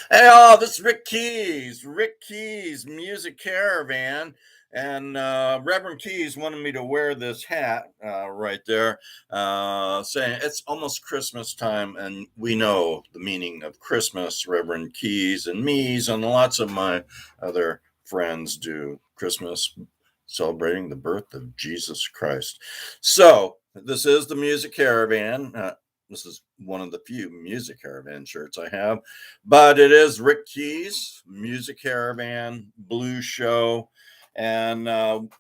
Hey, all, this is Rick Keys, Music Caravan. And Reverend Keys wanted me to wear this hat right there, saying it's almost Christmas time, and we know the meaning of Christmas. Reverend Keys and me's, and lots of my other friends do Christmas celebrating the birth of Jesus Christ. So, this is the Music Caravan. This is one of the few Music Caravan shirts I have, but it is Rick Keys, Music Caravan, Blues Show. And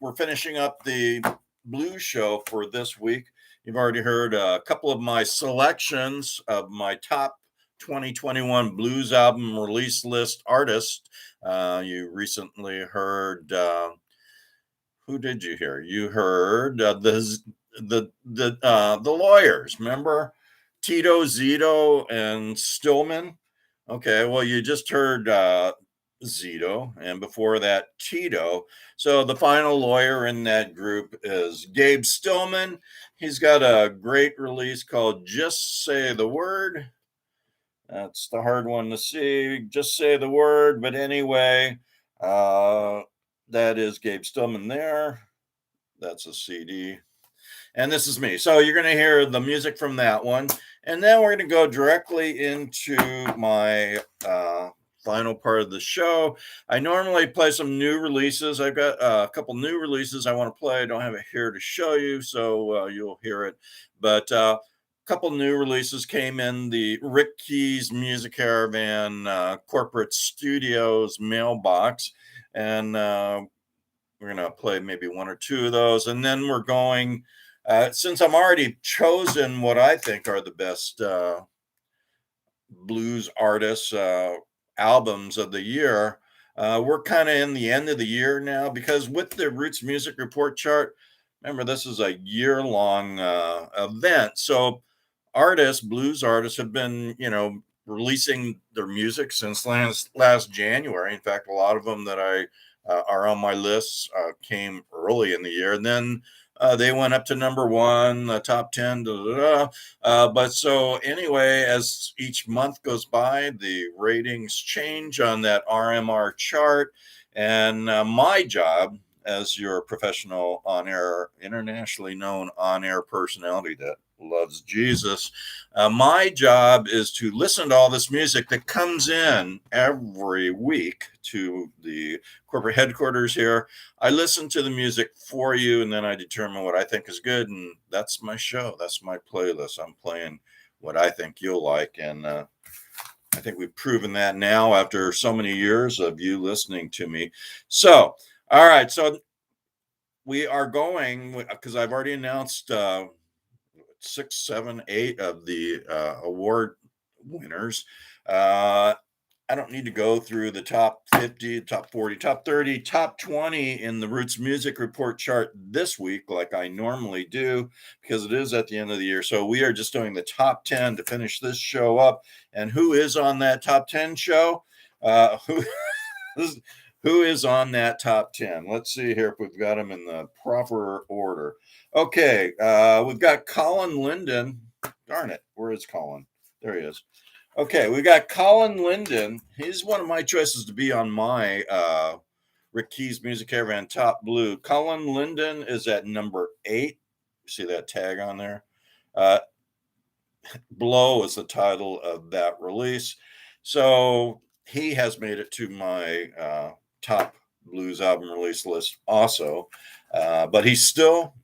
we're finishing up the Blues Show for this week. You've already heard a couple of my selections of my top 2021 blues album release list artists. You recently heard, who did you hear? You heard the lawyers. Remember Tito, Zito, and Stillman? Okay, well, you just heard Zito, and before that, Tito. So the final lawyer in that group is Gabe Stillman. He's got a great release called Just Say the Word. That's the hard one to see. Just say the word. But anyway, uh, that is Gabe Stillman there. That's a CD. And this is me. So you're going to hear the music from that one. And then we're going to go directly into my final part of the show. I normally play some new releases. I've got a couple new releases I want to play. I don't have it here to show you, so you'll hear it. But a couple new releases came in the Rick Keys Music Caravan Corporate Studios mailbox. And we're going to play maybe one or two of those. And then we're going, since I'm already chosen what I think are the best blues artists, albums of the year, we're kind of in the end of the year now because with the Roots Music Report chart, remember, this is a year long event. So blues artists have been, releasing their music since last January. In fact, a lot of them that I are on my lists came early in the year, and then they went up to number one, the top 10. Da, da, da. But so anyway, as each month goes by, the ratings change on that RMR chart, and my job as your professional on air, internationally known on air personality that loves Jesus. My job is to listen to all this music that comes in every week to the corporate headquarters here. I listen to the music for you, and then I determine what I think is good, and that's my show. That's my playlist. I'm playing what I think you'll like, and I think we've proven that now after so many years of you listening to me. So, all right, so we are going because I've already announced 6, 7, 8 of the award winners. Uh, I don't need to go through the top 50, top 40, top 30, top 20 in the Roots Music Report chart this week, like I normally do, because it is at the end of the year. So we are just doing the top 10 to finish this show up. And who is on that top 10 show? Who who is on that top 10? Let's see here if we've got them in the proper order. Okay, we've got Colin Linden. Darn it, where is Colin? There he is. Okay, we got Colin Linden. He's one of my choices to be on my Rick Keys Music Caravan Top Blue. Colin Linden is at number 8. See that tag on there? Uh, Blow is the title of that release. So he has made it to my top blues album release list also, but he's still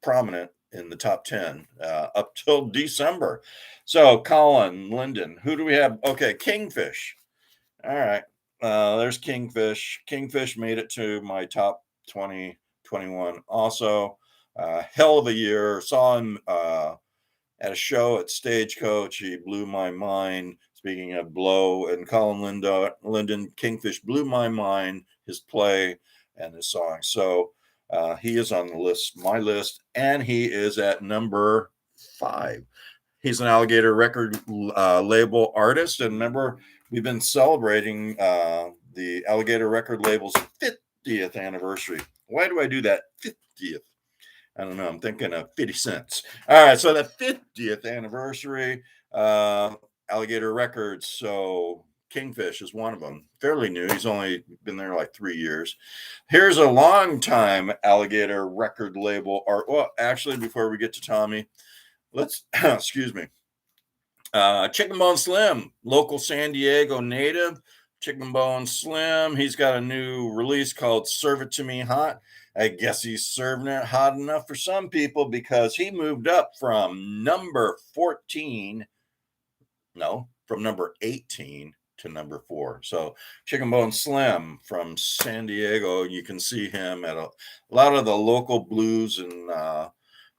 prominent in the top 10 up till December. So Colin Linden, who do we have? Okay, Kingfish. All right. There's Kingfish. Kingfish made it to my top 2021 also. Hell of a year. Saw him at a show at Stagecoach. He blew my mind. Speaking of blow, and Colin Linden, Kingfish blew my mind, his play and his song. So he is on the list, my list, and he is at number 5. He's an Alligator record label artist. And remember, we've been celebrating the Alligator record label's 50th anniversary. Why do I do that? 50th. I don't know. I'm thinking of 50 cents. All right. So the 50th anniversary, Alligator Records. So Kingfish is one of them. Fairly new. He's only been there like 3 years. Here's a long time Alligator record label art. Well, actually, before we get to Tommy, let's excuse me. Chicken Bone Slim, local San Diego native. Chicken Bone Slim. He's got a new release called Serve It to Me Hot. I guess he's serving it hot enough for some people because he moved up from number 14, no, from number 18 to number 4. So Chicken Bone Slim from San Diego. You can see him at a lot of the local blues and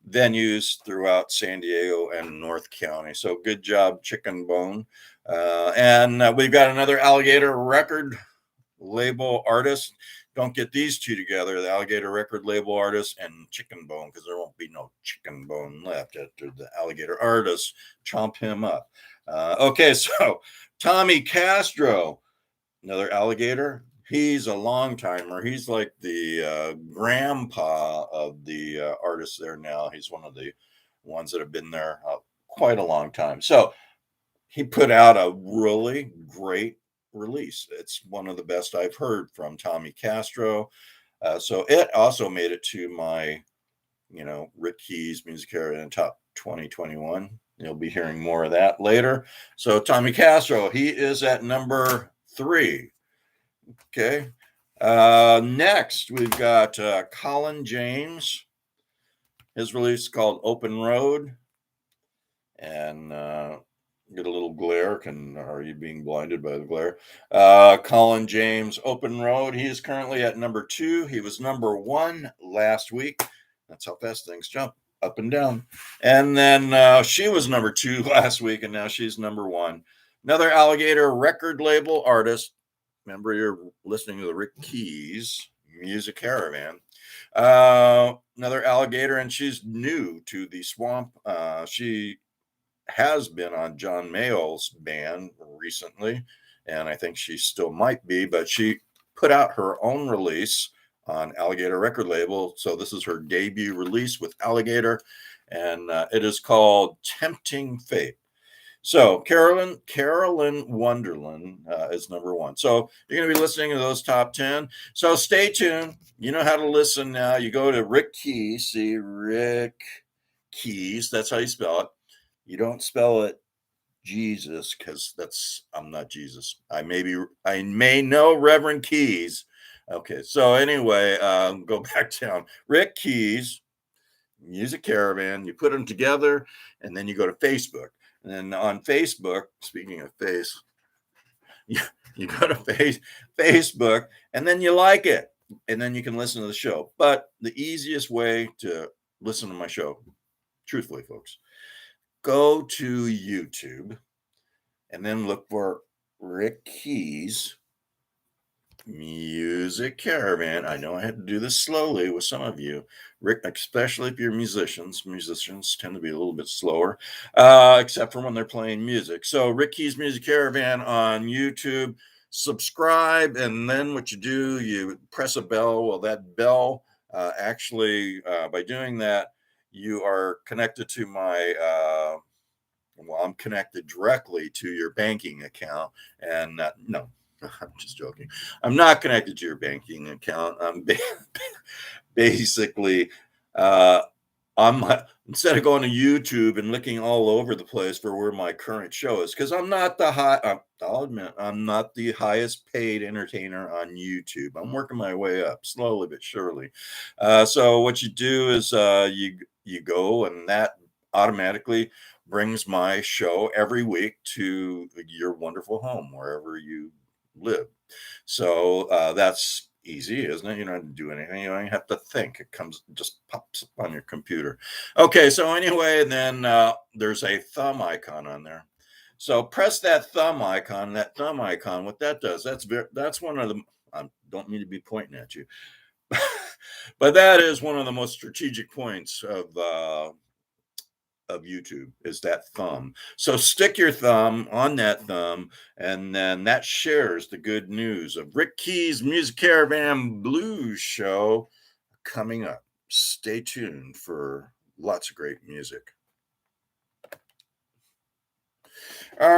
venues throughout San Diego and North County. So good job, Chicken Bone. And we've got another Alligator record label artist. Don't get these two together, the Alligator record label artist and Chicken Bone, because there won't be no Chicken Bone left after the Alligator artist chomp him up. Okay, so Tommy Castro, another Alligator. He's a long timer. He's like the grandpa of the artists there now. He's one of the ones that have been there quite a long time. So he put out a really great release. It's one of the best I've heard from Tommy Castro. So it also made it to my, Rick Keys Music Caravan Top 2021. You'll be hearing more of that later. So Tommy Castro, he is at number 3. Okay. Next, we've got Colin James. His release is called Open Road. And get a little glare. Are you being blinded by the glare? Colin James, Open Road. He is currently at number 2. He was number 1 last week. That's how fast things jump, up and down. And then she was number 2 last week, and now she's number 1. Another Alligator record label artist. Remember, you're listening to the Rick Keys Music Caravan. Another Alligator, and she's new to the swamp. She has been on John Mayall's band recently, and I think she still might be, but she put out her own release on Alligator record label. So this is her debut release with Alligator, and it is called Tempting Fate. So Carolyn Wonderland is number 1. So you're going to be listening to those top 10. So stay tuned. You know how to listen now. You go to Rick Keys. See Rick Keys. That's how you spell it. You don't spell it Jesus, because I'm not Jesus. I may know Reverend Keys. Okay. So anyway, go back down. Rick Keys Music Caravan. You put them together, and then you go to Facebook. And then on Facebook, speaking of face, you go to Facebook, and then you like it, and then you can listen to the show. But the easiest way to listen to my show, truthfully, folks, go to YouTube and then look for Rick Keys Music Caravan. I know I had to do this slowly with some of you, Rick, especially if you're musicians. Musicians tend to be a little bit slower, except for when they're playing music. So Rick Keys Music Caravan on YouTube. Subscribe, and then what you do, you press a bell. Well, that bell actually, by doing that, you are connected to my. Well, I'm connected directly to your banking account, and no. I'm just joking. I'm not connected to your banking account. I'm basically, instead of going to YouTube and looking all over the place for where my current show is, because I'm not I'll admit, I'm not the highest paid entertainer on YouTube. I'm working my way up slowly but surely. So what you do is you go, and that automatically brings my show every week to your wonderful home, wherever you live. So that's easy, isn't it? You don't have to do anything. You don't even have to think. It just pops up on your computer. Okay, so anyway, and then there's a thumb icon on there. So press that thumb icon. What that does, that's one of the, I don't mean to be pointing at you, but that is one of the most strategic points of YouTube, is that thumb. So stick your thumb on that thumb, and then that shares the good news of Rick Keys Music Caravan Blues Show coming up. Stay tuned for lots of great music.